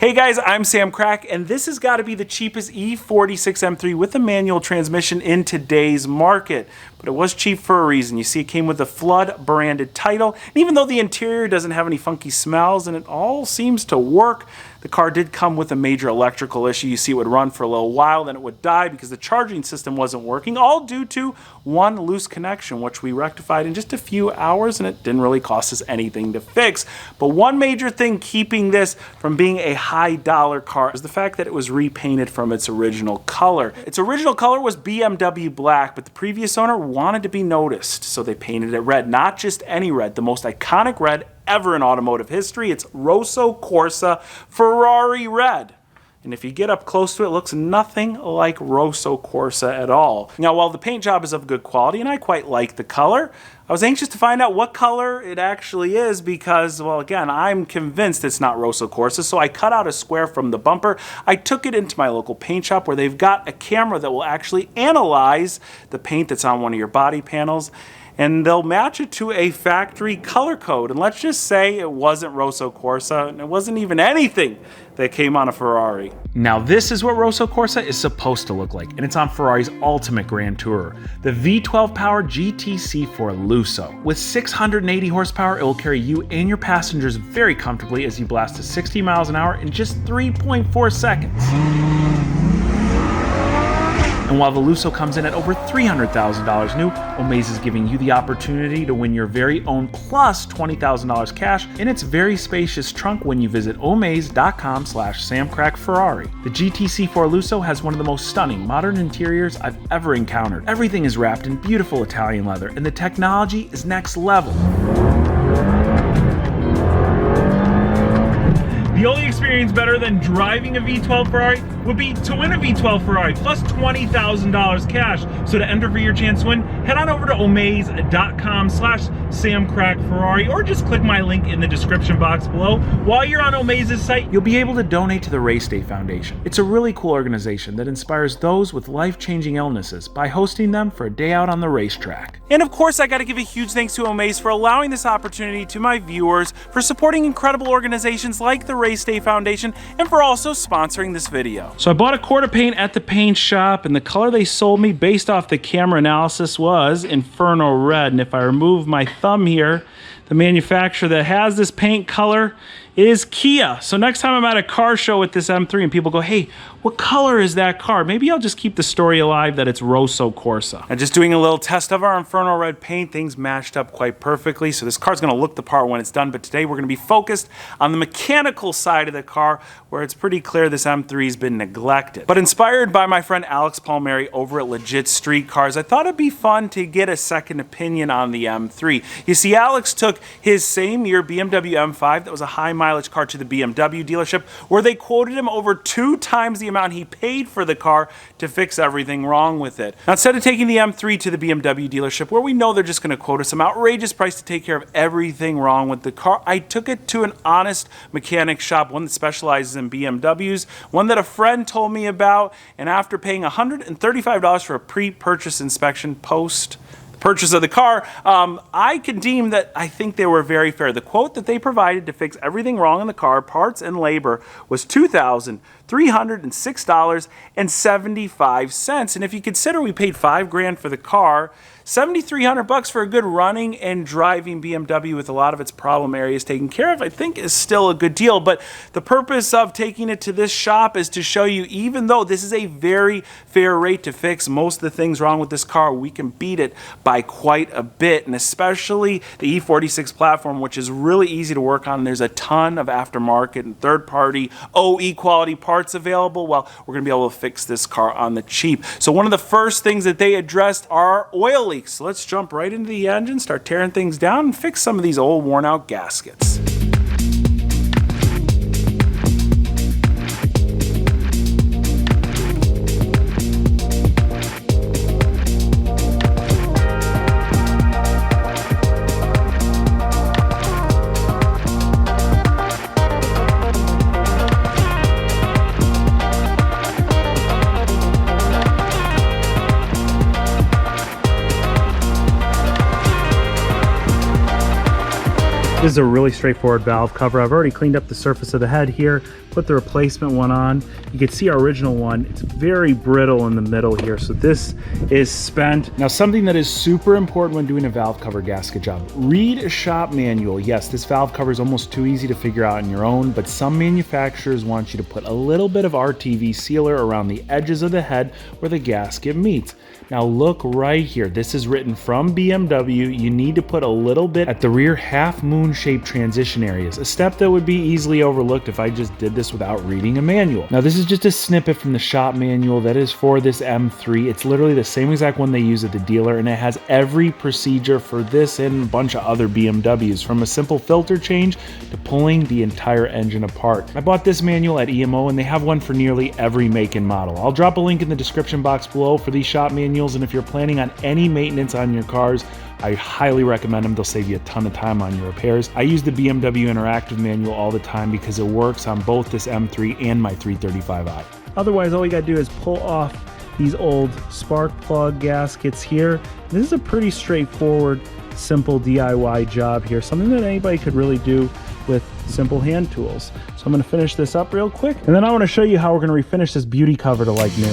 Hey guys, I'm Sam Crack, and this has got to be the cheapest E46 M3 with a manual transmission in today's market. But it was cheap for a reason. You see, it came with a Flood branded title, and even though the interior doesn't have any funky smells and it all seems to work, the car did come with a major electrical issue. You see, it would run for a little while, then it would die because the charging system wasn't working, all due to one loose connection, which we rectified in just a few hours, and it didn't really cost us anything to fix. But one major thing keeping this from being a high-dollar car is the fact that it was repainted from its original color. Its original color was BMW black, but the previous owner wanted to be noticed, so they painted it red. Not just any red, the most iconic red ever in automotive history. It's Rosso Corsa Ferrari red. And if you get up close to it, it looks nothing like Rosso Corsa at all. Now, while the paint job is of good quality, and I quite like the color, I was anxious to find out what color it actually is because, well, again, I'm convinced it's not Rosso Corsa, so I cut out a square from the bumper. I took it into my local paint shop where they've got a camera that will actually analyze the paint that's on one of your body panels, and they'll match it to a factory color code. And let's just say it wasn't Rosso Corsa, and it wasn't even anything that came on a Ferrari. Now this is what Rosso Corsa is supposed to look like, and it's on Ferrari's ultimate Grand Tourer, the V12 powered GTC4 Lusso. With 680 horsepower, it will carry you and your passengers very comfortably as you blast to 60 miles an hour in just 3.4 seconds. And while the Lusso comes in at over $300,000 new, Omaze is giving you the opportunity to win your very own plus $20,000 cash in its very spacious trunk when you visit omaze.com/SamCrackFerrari. The GTC4 Lusso has one of the most stunning modern interiors I've ever encountered. Everything is wrapped in beautiful Italian leather, and the technology is next level. The only experience better than driving a V12 Ferrari would be to win a V12 Ferrari plus $20,000 cash. So to enter for your chance to win, head on over to omaze.com/SamCrackFerrari or just click my link in the description box below. While you're on Omaze's site, you'll be able to donate to the Race Day Foundation. It's a really cool organization that inspires those with life-changing illnesses by hosting them for a day out on the racetrack. And of course, I gotta give a huge thanks to Omaze for allowing this opportunity to my viewers, for supporting incredible organizations like the Race Day Foundation, and for also sponsoring this video. So I bought a quart of paint at the paint shop, and the color they sold me based off the camera analysis was Inferno Red. And if I remove my thumb here, the manufacturer that has this paint color is Kia. So next time I'm at a car show with this M3 and people go, hey, what color is that car? Maybe I'll just keep the story alive that it's Rosso Corsa. And just doing a little test of our Inferno Red paint, things matched up quite perfectly. So this car's gonna look the part when it's done, but today we're gonna be focused on the mechanical side of the car where it's pretty clear this M3's been neglected. But inspired by my friend Alex Palmieri over at Legit Street Cars, I thought it'd be fun to get a second opinion on the M3. You see, Alex took his same year BMW M5 that was a high mileage car to the BMW dealership where they quoted him over 2 times the amount he paid for the car to fix everything wrong with it. Now, instead of taking the M3 to the BMW dealership where we know they're just going to quote us some outrageous price to take care of everything wrong with the car, I took it to an honest mechanic shop, one that specializes in BMWs, one that a friend told me about, and after paying $135 for a pre-purchase inspection post purchase of the car, I can deem that I think they were very fair. The quote that they provided to fix everything wrong in the car, parts and labor, was $2,306.75. And if you consider we paid $5,000 for the car, $7,300 for a good running and driving BMW with a lot of its problem areas taken care of, I think is still a good deal. But the purpose of taking it to this shop is to show you, even though this is a very fair rate to fix most of the things wrong with this car, we can beat it by quite a bit. And especially the E46 platform, which is really easy to work on. There's a ton of aftermarket and third-party OE quality parts available. Well, we're gonna be able to fix this car on the cheap. So one of the first things that they addressed are oil leaks. So let's jump right into the engine, start tearing things down, and fix some of these old worn out gaskets. This is a really straightforward valve cover. I've already cleaned up the surface of the head here, put the replacement one on. You can see our original one. It's very brittle in the middle here, so this is spent. Now, something that is super important when doing a valve cover gasket job, read a shop manual. Yes, this valve cover is almost too easy to figure out on your own, but some manufacturers want you to put a little bit of RTV sealer around the edges of the head where the gasket meets. Now look right here, this is written from BMW. You need to put a little bit at the rear half moon shaped transition areas, a step that would be easily overlooked if I just did this without reading a manual. Now this is just a snippet from the shop manual that is for this M3. It's literally the same exact one they use at the dealer, and it has every procedure for this and a bunch of other BMWs, from a simple filter change to pulling the entire engine apart. I bought this manual at EMO, and they have one for nearly every make and model. I'll drop a link in the description box below for these shop manuals, and if you're planning on any maintenance on your cars, I highly recommend them. They'll save you a ton of time on your repairs. I use the BMW Interactive Manual all the time because it works on both this M3 and my 335i. Otherwise, all you gotta do is pull off these old spark plug gaskets here. This is a pretty straightforward, simple DIY job here, something that anybody could really do with simple hand tools. So I'm gonna finish this up real quick, and then I wanna show you how we're gonna refinish this beauty cover to like new.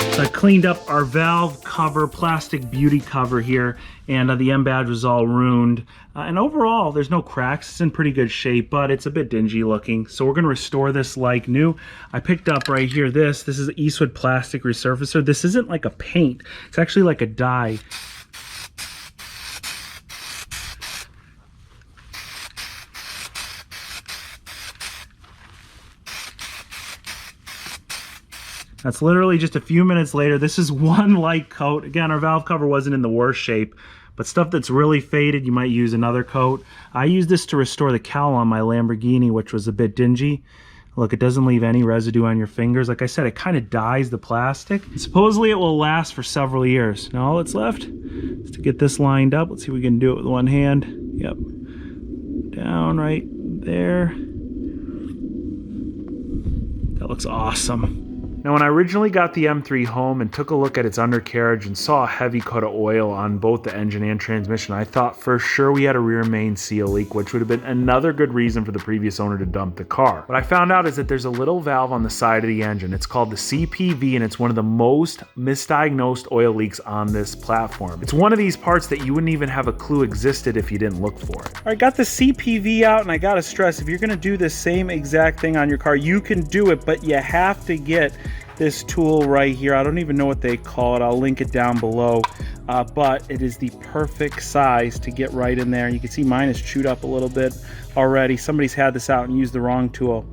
So I cleaned up our valve cover, plastic beauty cover here, and the M badge was all ruined. And overall, there's no cracks. It's in pretty good shape, but it's a bit dingy looking. So we're gonna restore this like new. I picked up right here this is Eastwood plastic resurfacer. This isn't like a paint, it's actually like a dye. That's literally just a few minutes later. This is one light coat. Again, our valve cover wasn't in the worst shape, but stuff that's really faded, you might use another coat. I used this to restore the cowl on my Lamborghini, which was a bit dingy. Look, it doesn't leave any residue on your fingers. Like I said, it kind of dyes the plastic. Supposedly it will last for several years. Now all that's left is to get this lined up. Let's see if we can do it with one hand. Yep, down right there. That looks awesome. Now, when I originally got the M3 home and took a look at its undercarriage and saw a heavy coat of oil on both the engine and transmission, I thought for sure we had a rear main seal leak, which would have been another good reason for the previous owner to dump the car. What I found out is that there's a little valve on the side of the engine. It's called the CPV, and it's one of the most misdiagnosed oil leaks on this platform. It's one of these parts that you wouldn't even have a clue existed if you didn't look for it. All right, got the CPV out, and I gotta stress, if you're gonna do the same exact thing on your car, you can do it, but you have to get this tool right here. I don't even know what they call it. I'll link it down below, but it is the perfect size to get right in there. You can see mine is chewed up a little bit already. Somebody's had this out and used the wrong tool.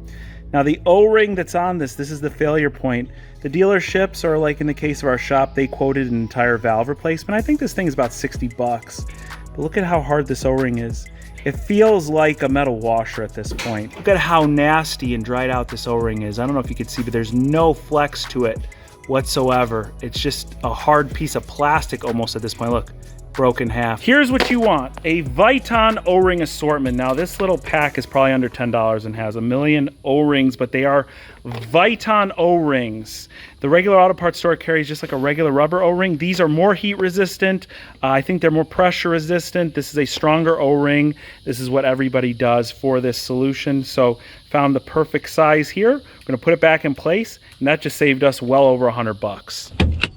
Now the O-ring that's on this is the failure point. The dealerships, or like in the case of our shop, they quoted an entire valve replacement. I think this thing is about 60 bucks. But look at how hard this O-ring is. It feels like a metal washer at this point. Look at how nasty and dried out this O-ring is. I don't know if you can see, but there's no flex to it whatsoever. It's just a hard piece of plastic almost at this point. Look, broken half. Here's what you want, a Viton O-ring assortment. Now this little pack is probably under $10 and has a million O-rings, but they are Viton O-rings. The regular auto parts store carries just like a regular rubber O-ring. These are more heat resistant. I think they're more pressure resistant. This is a stronger O-ring. This is what everybody does for this solution. So found the perfect size here. We're gonna put it back in place, and that just saved us well over 100 bucks.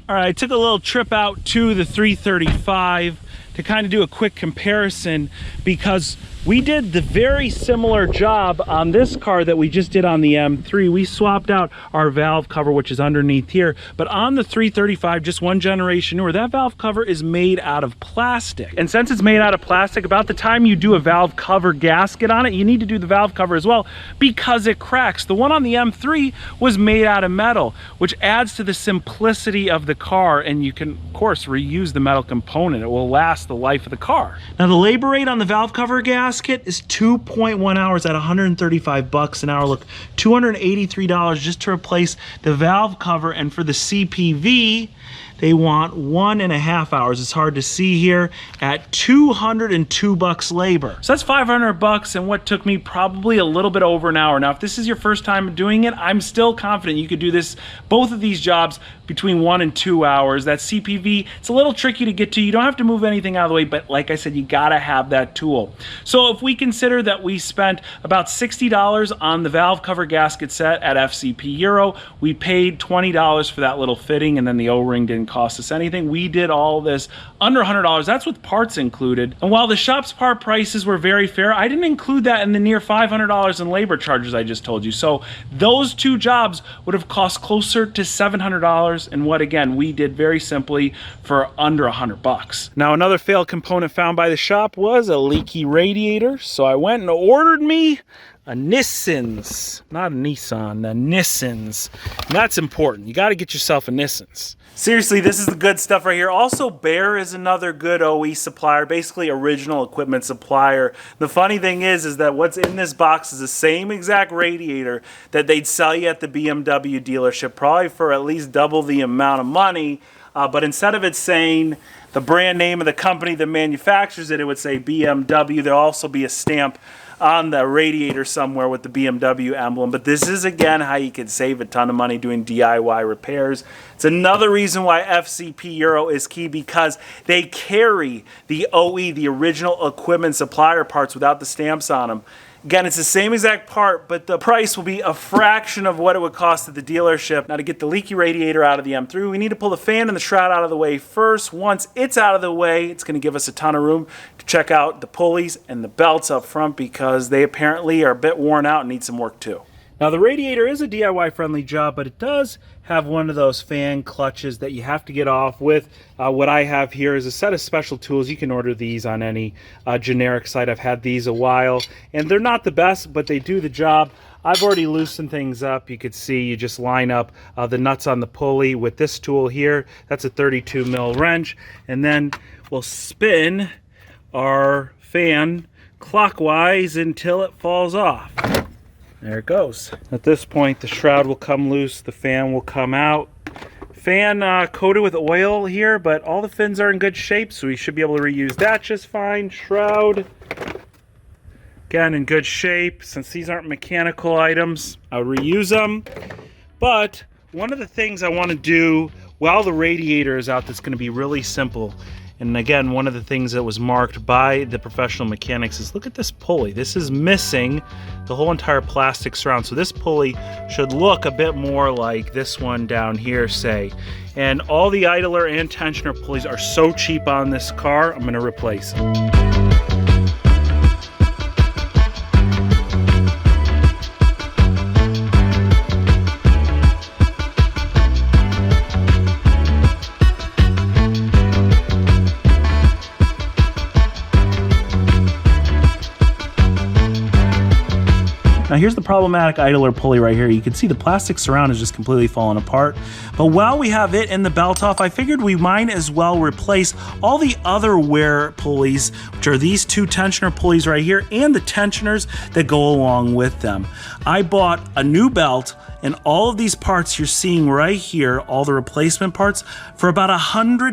All right, I took a little trip out to the 335 to kind of do a quick comparison, because we did the very similar job on this car that we just did on the M3. We swapped out our valve cover, which is underneath here, but on the 335, just one generation newer, that valve cover is made out of plastic. And since it's made out of plastic, about the time you do a valve cover gasket on it, you need to do the valve cover as well, because it cracks. The one on the M3 was made out of metal, which adds to the simplicity of the car, and you can, of course, reuse the metal component. It will last the life of the car. Now, the labor rate on the valve cover gasket gasket is 2.1 hours at 135 bucks an hour. Look, $283 just to replace the valve cover, and for the CPV, they want 1.5 hours. It's hard to see here at 202 bucks labor. So that's 500 bucks and what took me probably a little bit over an hour. Now, if this is your first time doing it, I'm still confident you could do this, both of these jobs, between 1 and 2 hours. That CPV, it's a little tricky to get to. You don't have to move anything out of the way, but like I said, you gotta have that tool. So if we consider that we spent about $60 on the valve cover gasket set at FCP Euro, we paid $20 for that little fitting, and then the O-ring didn't cost us anything. We did all this under $100. That's with parts included. And while the shop's part prices were very fair, I didn't include that in the near $500 in labor charges I just told you. So those two jobs would have cost closer to $700, and what, again, we did very simply for under 100 bucks. Now, another failed component found by the shop was a leaky radiator. So I went and ordered me a Nissan's, not a Nissan, a Nissan's. And that's important. You got to get yourself a Nissan's. Seriously, this is the good stuff right here. Also, Bear is another good OE supplier, basically original equipment supplier. The funny thing is that what's in this box is the same exact radiator that they'd sell you at the BMW dealership, probably for at least double the amount of money. But instead of it saying the brand name of the company that manufactures it, it would say BMW. There'll also be a stamp on the radiator somewhere with the BMW emblem. But this is, again, how you can save a ton of money doing DIY repairs. It's another reason why FCP Euro is key, because they carry the OE, the original equipment supplier parts, without the stamps on them. Again, it's the same exact part, but the price will be a fraction of what it would cost at the dealership. Now, to get the leaky radiator out of the M3, we need to pull the fan and the shroud out of the way first. Once it's out of the way, it's going to give us a ton of room to check out the pulleys and the belts up front, because they apparently are a bit worn out and need some work too. Now, the radiator is a DIY friendly job, but it does have one of those fan clutches that you have to get off with. What I have here is a set of special tools. You can order these on any generic site. I've had these a while, and they're not the best, but they do the job. I've already loosened things up. You could see you just line up the nuts on the pulley with this tool here. That's a 32 mil wrench, and then we'll spin our fan clockwise until it falls off. There it goes. At this point, the shroud will come loose, the fan will come out. Fan coated with oil here, but all the fins are in good shape, so we should be able to reuse that just fine. Shroud, again, in good shape. Since these aren't mechanical items, I'll reuse them. But one of the things I want to do while the radiator is out that's going to be really simple, and again, one of the things that was marked by the professional mechanics, is look at this pulley. This is missing the whole entire plastic surround. So this pulley should look a bit more like this one down here, say. And all the idler and tensioner pulleys are so cheap on this car, I'm going to replace them. Now here's the problematic idler pulley right here. You can see the plastic surround is just completely falling apart. But while we have it and the belt off, I figured we might as well replace all the other wear pulleys, which are these two tensioner pulleys right here, and the tensioners that go along with them. I bought a new belt and all of these parts you're seeing right here, all the replacement parts, for about $100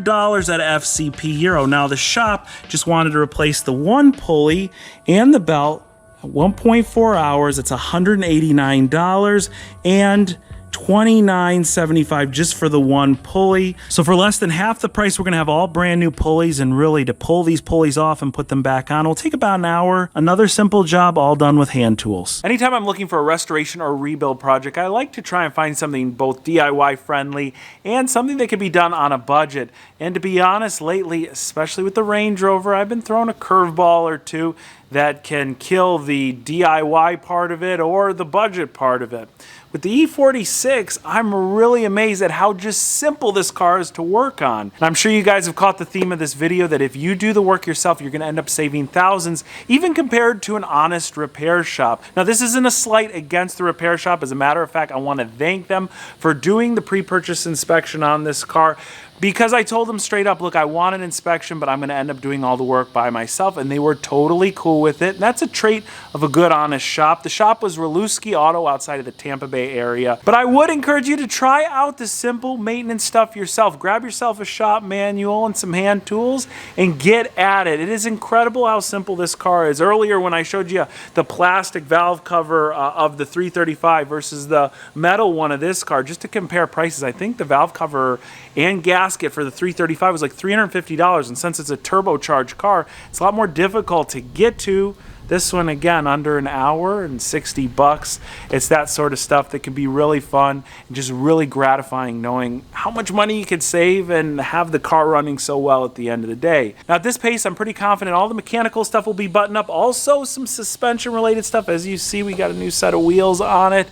at FCP Euro. Now the shop just wanted to replace the one pulley and the belt. 1.4 hours, it's $189 and $29.75 just for the one pulley. So for less than half the price, we're gonna have all brand new pulleys, and really to pull these pulleys off and put them back on will take about an hour. Another simple job, all done with hand tools. Anytime I'm looking for a restoration or rebuild project, I like to try and find something both DIY friendly and something that can be done on a budget. And to be honest, lately, especially with the Range Rover, I've been throwing a curveball or two that can kill the DIY part of it or the budget part of it. With the E46, I'm really amazed at how just simple this car is to work on. And I'm sure you guys have caught the theme of this video that if you do the work yourself, you're gonna end up saving thousands, even compared to an honest repair shop. Now, this isn't a slight against the repair shop. As a matter of fact, I wanna thank them for doing the pre-purchase inspection on this car, because I told them straight up, look, I want an inspection, but I'm going to end up doing all the work by myself, and they were totally cool with it. And that's a trait of a good, honest shop. The shop was Reluski Auto outside of the Tampa Bay area. But I would encourage you to try out the simple maintenance stuff yourself. Grab yourself a shop manual and some hand tools and get at it. It is incredible how simple this car is. Earlier when I showed you the plastic valve cover of the 335 versus the metal one of this car, just to compare prices, I think the valve cover and gasket for the 335 was like $350, and since it's a turbocharged car, it's a lot more difficult to get to. This one, again, under an hour and 60 bucks. It's that sort of stuff that can be really fun and just really gratifying knowing how much money you could save and have the car running so well at the end of the day. Now, at this pace, I'm pretty confident all the mechanical stuff will be buttoned up. Also, some suspension-related stuff. As you see, we got a new set of wheels on it.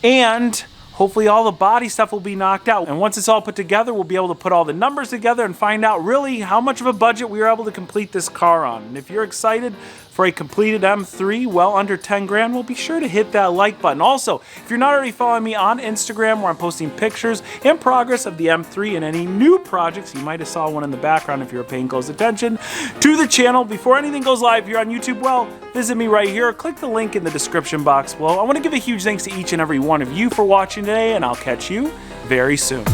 And hopefully all the body stuff will be knocked out. And once it's all put together, we'll be able to put all the numbers together and find out really how much of a budget we were able to complete this car on. And if you're excited for a completed M3 well under 10 grand, well, be sure to hit that like button. Also, if you're not already following me on Instagram, where I'm posting pictures and progress of the M3 and any new projects, you might have saw one in the background if you're paying close attention to the channel. Before anything goes live here on YouTube, well, visit me right here. Click the link in the description box below. I want to give a huge thanks to each and every one of you for watching today, and I'll catch you very soon.